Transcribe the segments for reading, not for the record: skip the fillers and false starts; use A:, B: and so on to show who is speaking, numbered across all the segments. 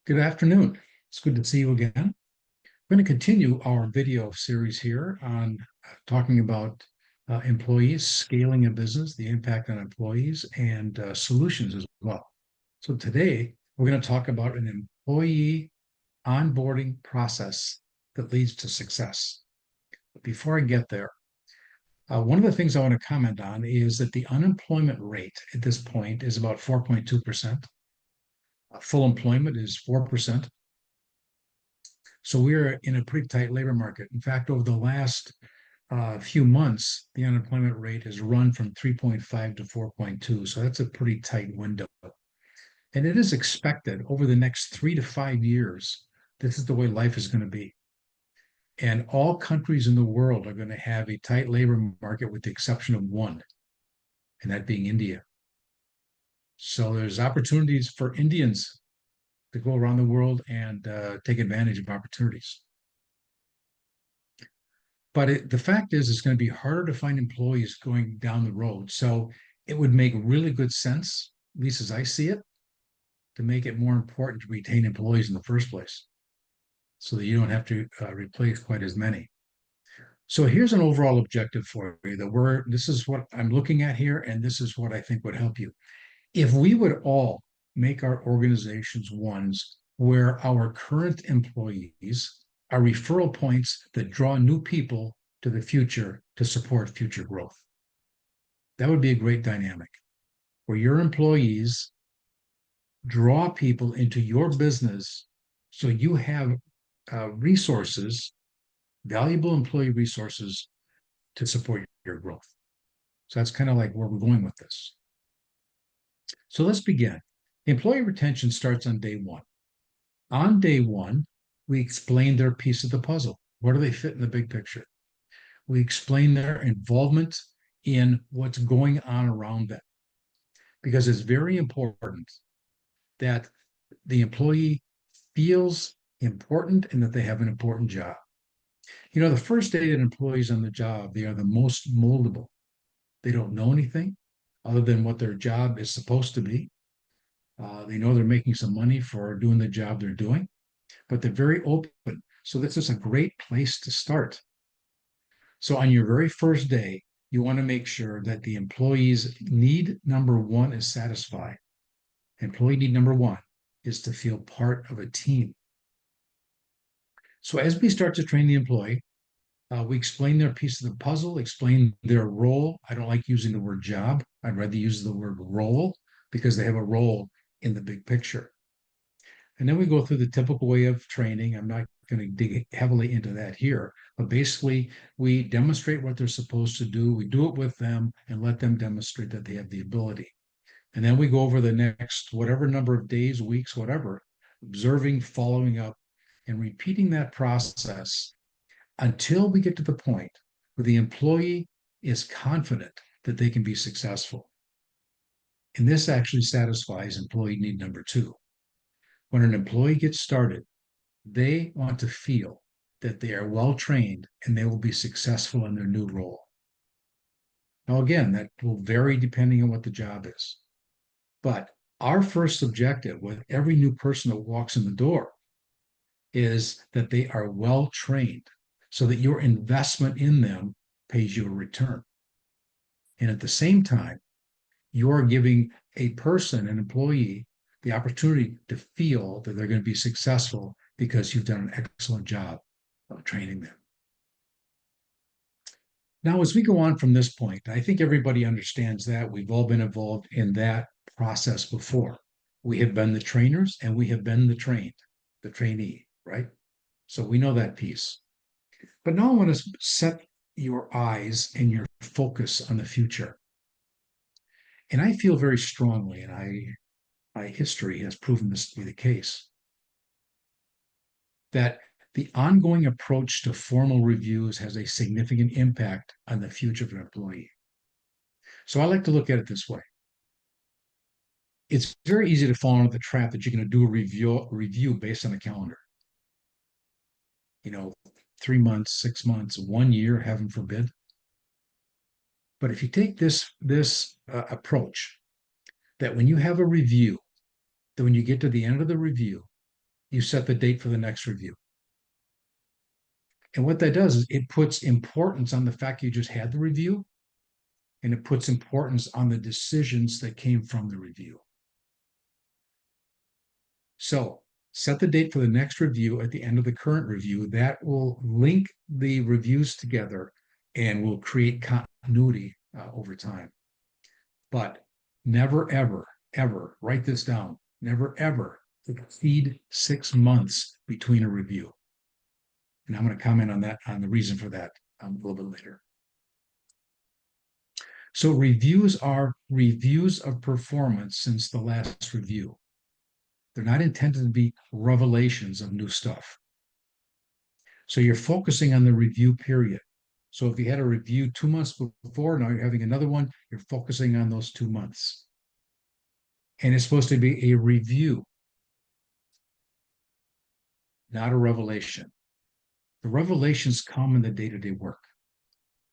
A: Good afternoon. It's good to see you again. We're going to continue our video series here on talking about employees, scaling a business, the impact on employees, and solutions as well. So today, we're going to talk about an employee onboarding process that leads to success. But before I get there, one of the things I want to comment on is that the unemployment rate at this point is about 4.2%. Full employment is 4%. So we're in a pretty tight labor market. In fact, over the last few months, the unemployment rate has run from 3.5 to 4.2. So that's a pretty tight window. And it is expected over the next 3 to 5 years, this is the way life is going to be. And all countries in the world are going to have a tight labor market with the exception of one, and that being India. So there's opportunities for Indians to go around the world and take advantage of opportunities. But the fact is, it's going to be harder to find employees going down the road. So it would make really good sense, at least as I see it, to make it more important to retain employees in the first place so that you don't have to replace quite as many. So here's an overall objective for you that this is what I'm looking at here, and this is what I think would help you. If we would all make our organizations ones where our current employees are referral points that draw new people to the future to support future growth. That would be a great dynamic where your employees draw people into your business so you have resources, valuable employee resources to support your growth. So that's kind of like where we're going with this. So let's begin. Employee retention starts on day one. On day one, we explain their piece of the puzzle. Where do they fit in the big picture? We explain their involvement in what's going on around them because it's very important that the employee feels important and that they have an important job. You know, the first day that employees on the job, they are the most moldable. They don't know anything other than what their job is supposed to be. They know they're making some money for doing the job they're doing, but they're very open. So this is a great place to start. So on your very first day, you want to make sure that the employee's need number one is satisfied. Employee need number one is to feel part of a team. So as we start to train the employee, we explain their piece of the puzzle, explain their role. I don't like using the word job. I'd rather use the word role because they have a role in the big picture. And then we go through the typical way of training. I'm not going to dig heavily into that here, but basically we demonstrate what they're supposed to do. We do it with them and let them demonstrate that they have the ability. And then we go over the next whatever number of days, weeks, whatever, observing, following up, and repeating that process until we get to the point where the employee is confident that they can be successful. And this actually satisfies employee need number two. When an employee gets started, they want to feel that they are well trained and they will be successful in their new role. Now, again, that will vary depending on what the job is. But our first objective with every new person that walks in the door is that they are well trained so that your investment in them pays you a return. And at the same time, you're giving a person, an employee, the opportunity to feel that they're going to be successful because you've done an excellent job of training them. Now, as we go on from this point, I think everybody understands that. We've all been involved in that process before. We have been the trainers and we have been the trained, the trainee, right? So we know that piece. But now I want to set your eyes and your focus on the future. And I feel very strongly, and my history has proven this to be the case, that the ongoing approach to formal reviews has a significant impact on the future of an employee. So I like to look at it this way. It's very easy to fall into the trap that you're going to do a review based on a calendar. You know, 3 months, 6 months, 1 year, heaven forbid. But if you take this approach, that when you have a review, that when you get to the end of the review, you set the date for the next review. And what that does is it puts importance on the fact you just had the review, and it puts importance on the decisions that came from the review. So set the date for the next review at the end of the current review. That will link the reviews together and will create continuity over time. But never, ever, ever write this down. Never, ever exceed 6 months between a review. And I'm going to comment on that, on the reason for that a little bit later. So reviews are reviews of performance since the last review. They're not intended to be revelations of new stuff. So you're focusing on the review period. So if you had a review 2 months before, now you're having another one, you're focusing on those 2 months. And it's supposed to be a review, not a revelation. The revelations come in the day-to-day work.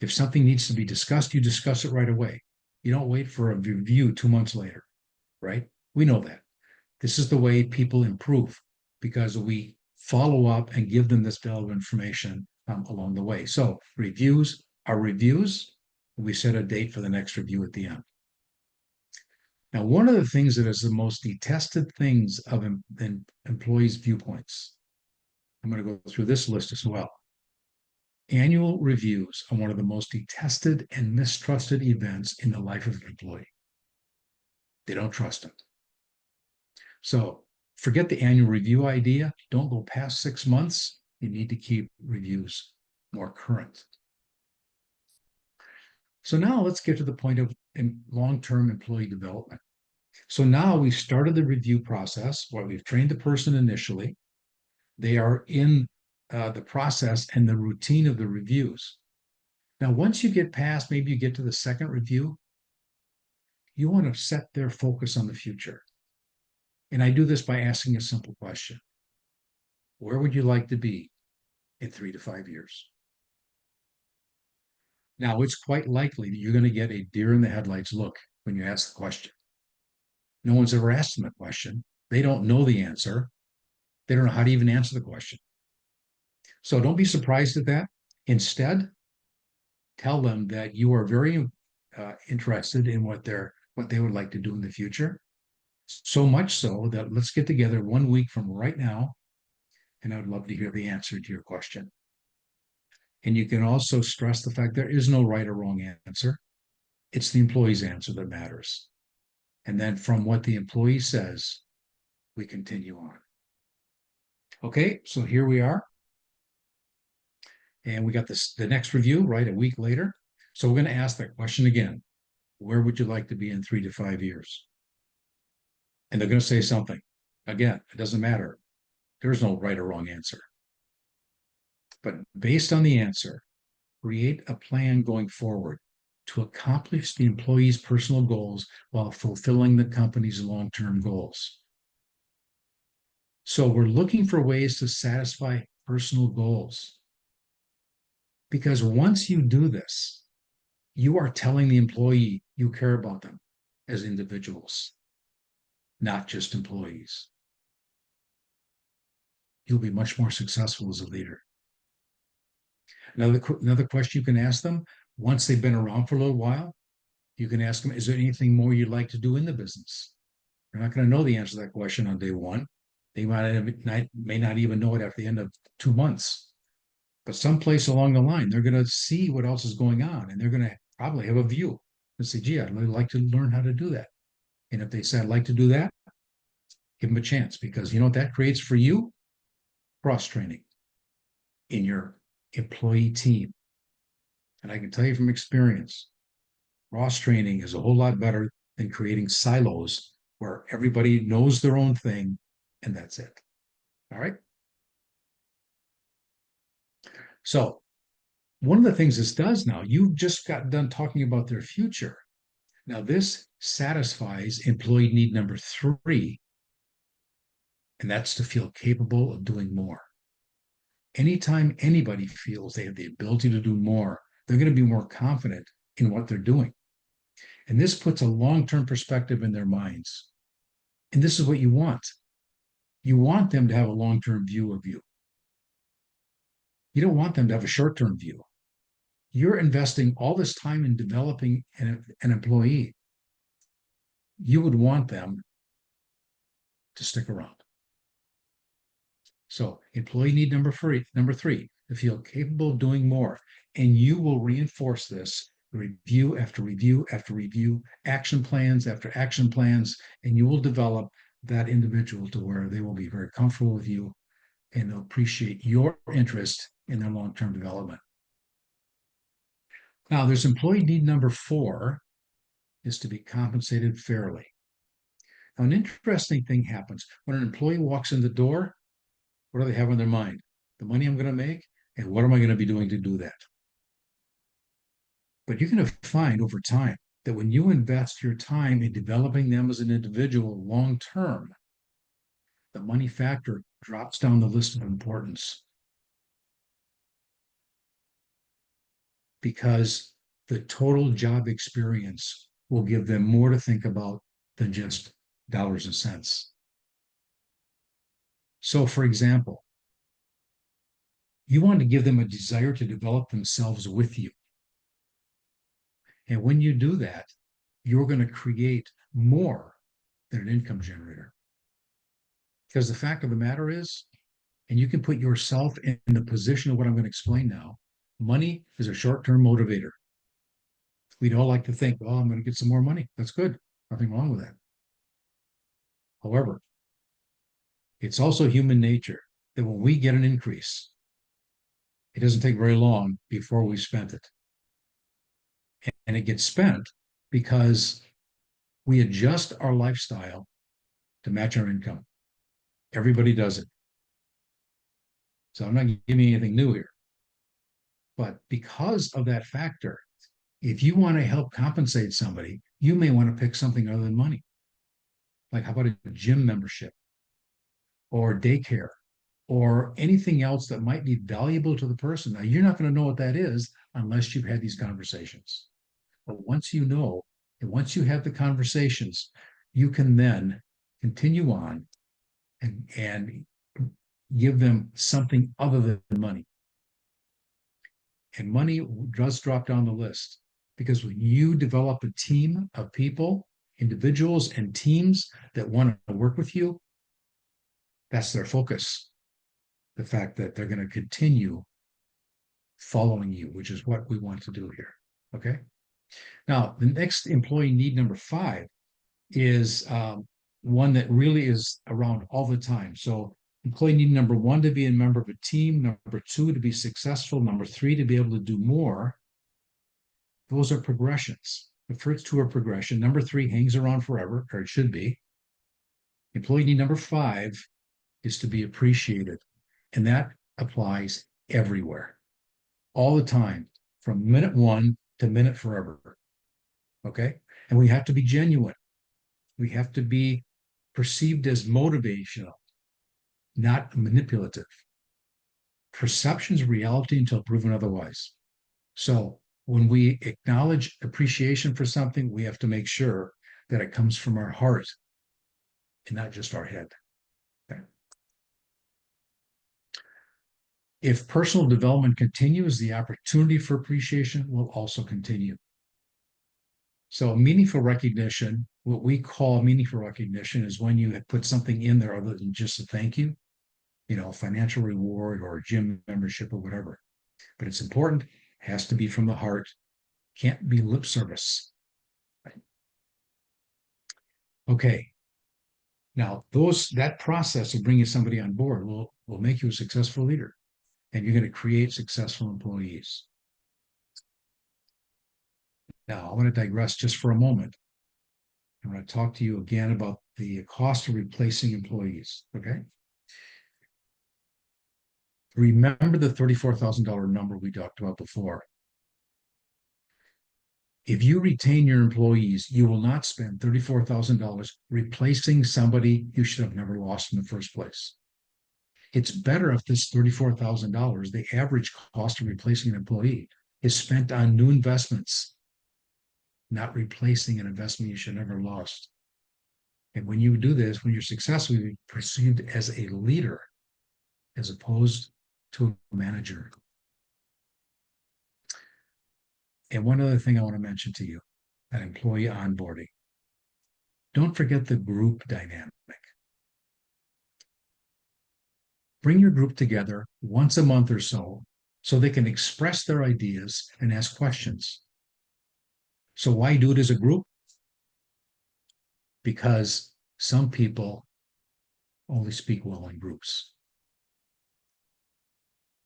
A: If something needs to be discussed, you discuss it right away. You don't wait for a review 2 months later, right? We know that. This is the way people improve because we follow up and give them this valuable information along the way. So reviews are reviews. We set a date for the next review at the end. Now, one of the things that is the most detested things of employees' viewpoints, I'm going to go through this list as well. Annual reviews are one of the most detested and mistrusted events in the life of an employee. They don't trust them. So forget the annual review idea. Don't go past 6 months. You need to keep reviews more current. So now let's get to the point of long-term employee development. So now we've started the review process where we've trained the person initially. They are in the process and the routine of the reviews. Now, once you get past, maybe you get to the second review, you want to set their focus on the future. And I do this by asking a simple question. Where would you like to be in 3 to 5 years? Now, it's quite likely that you're going to get a deer in the headlights look when you ask the question. No one's ever asked them a question. They don't know the answer. They don't know how to even answer the question. So don't be surprised at that. Instead, tell them that you are very interested in what they would like to do in the future. So much so that let's get together 1 week from right now, and I would love to hear the answer to your question. And you can also stress the fact there is no right or wrong answer. It's the employee's answer that matters. And then from what the employee says, we continue on. Okay, so here we are. And we got the next review, right, a week later. So we're going to ask that question again. Where would you like to be in 3 to 5 years? And they're going to say something. Again, it doesn't matter. There's no right or wrong answer. But based on the answer, create a plan going forward to accomplish the employee's personal goals while fulfilling the company's long-term goals. So we're looking for ways to satisfy personal goals. Because once you do this, you are telling the employee you care about them as individuals, not just employees. You'll be much more successful as a leader. Another question you can ask them, once they've been around for a little while, you can ask them, is there anything more you'd like to do in the business? You're not going to know the answer to that question on day one. They may not even know it after the end of 2 months. But someplace along the line, they're going to see what else is going on, and they're going to probably have a view and say, gee, I'd really like to learn how to do that. And if they say, I'd like to do that, give them a chance, because you know what that creates for you? Cross-training in your employee team. And I can tell you from experience, cross-training is a whole lot better than creating silos where everybody knows their own thing and that's it. All right? So one of the things this does now, you've just got done talking about their future. Now this satisfies employee need number 3, and that's to feel capable of doing more. Anytime anybody feels they have the ability to do more, they're going to be more confident in what they're doing. And this puts a long-term perspective in their minds. And this is what you want. You want them to have a long-term view of you. You don't want them to have a short-term view. You're investing all this time in developing an employee. You would want them to stick around. So employee need number three, to feel capable of doing more. And you will reinforce this review after review after review, action plans after action plans, and you will develop that individual to where they will be very comfortable with you and they'll appreciate your interest in their long-term development. Now, there's employee need number four is to be compensated fairly. Now, an interesting thing happens when an employee walks in the door. What do they have on their mind? The money I'm going to make, and what am I going to be doing to do that? But you're going to find over time that when you invest your time in developing them as an individual long term, the money factor drops down the list of importance because the total job experience will give them more to think about than just dollars and cents. So, for example, you want to give them a desire to develop themselves with you. And when you do that, you're going to create more than an income generator. Because the fact of the matter is, and you can put yourself in the position of what I'm going to explain now, money is a short-term motivator. We'd all like to think, oh, I'm going to get some more money. That's good. Nothing wrong with that. However, it's also human nature that when we get an increase, it doesn't take very long before we spent it. And it gets spent because we adjust our lifestyle to match our income. Everybody does it. So I'm not giving anything new here. But because of that factor, if you want to help compensate somebody, you may want to pick something other than money. Like, how about a gym membership or daycare or anything else that might be valuable to the person? Now, you're not going to know what that is unless you've had these conversations. But once you know, and once you have the conversations, you can then continue on and give them something other than money. And money does drop down the list because when you develop a team of people, individuals, and teams that want to work with you, that's their focus. The fact that they're going to continue following you, which is what we want to do here. Okay. Now, the next employee need number five is one that really is around all the time. So employee need number one to be a member of a team, number two to be successful, number three to be able to do more. Those are progressions. The first two are progression. Number three hangs around forever, or it should be. Employee need number five is to be appreciated. And that applies everywhere, all the time, from minute one to minute forever. Okay. And we have to be genuine. We have to be perceived as motivational, not manipulative. Perception is reality until proven otherwise. So when we acknowledge appreciation for something, we have to make sure that it comes from our heart and not just our head. Okay. If personal development continues, the opportunity for appreciation will also continue. So meaningful recognition, what we call meaningful recognition, is when you put something in there other than just a thank you, financial reward or a gym membership or whatever. But it's important, has to be from the heart, can't be lip service. Right? Okay. Now, that process of bringing somebody on board will make you a successful leader, and you're going to create successful employees. Now, I want to digress just for a moment. I want to talk to you again about the cost of replacing employees. Okay. Remember the $34,000 number we talked about before. If you retain your employees, you will not spend $34,000 replacing somebody you should have never lost in the first place. It's better if this $34,000, the average cost of replacing an employee, is spent on new investments, not replacing an investment you should never lost. And when you do this, when you're successful, you're perceived as a leader as opposed to a manager. And one other thing I want to mention to you at employee onboarding, don't forget the group dynamic. Bring your group together once a month or so they can express their ideas and ask questions. So why do it as a group? Because some people only speak well in groups.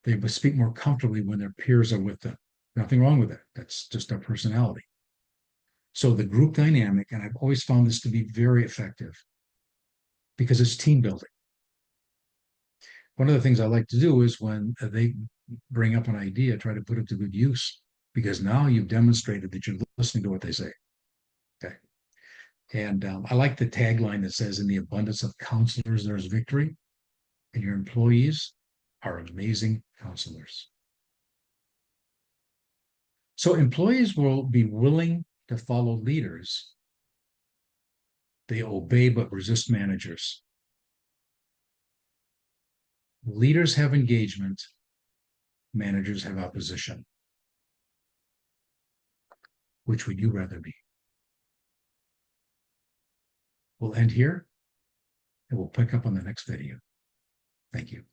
A: They speak more comfortably when their peers are with them. Nothing wrong with it. That's just their personality. So the group dynamic, and I've always found this to be very effective because it's team building. One of the things I like to do is when they bring up an idea, try to put it to good use because now you've demonstrated that you're listening to what they say. Okay. And I like the tagline that says, in the abundance of counselors, there's victory. And your employees are amazing counselors. So employees will be willing to follow leaders. They obey but resist managers. Leaders have engagement, managers have opposition. Which would you rather be? We'll end here and we'll pick up on the next video. Thank you.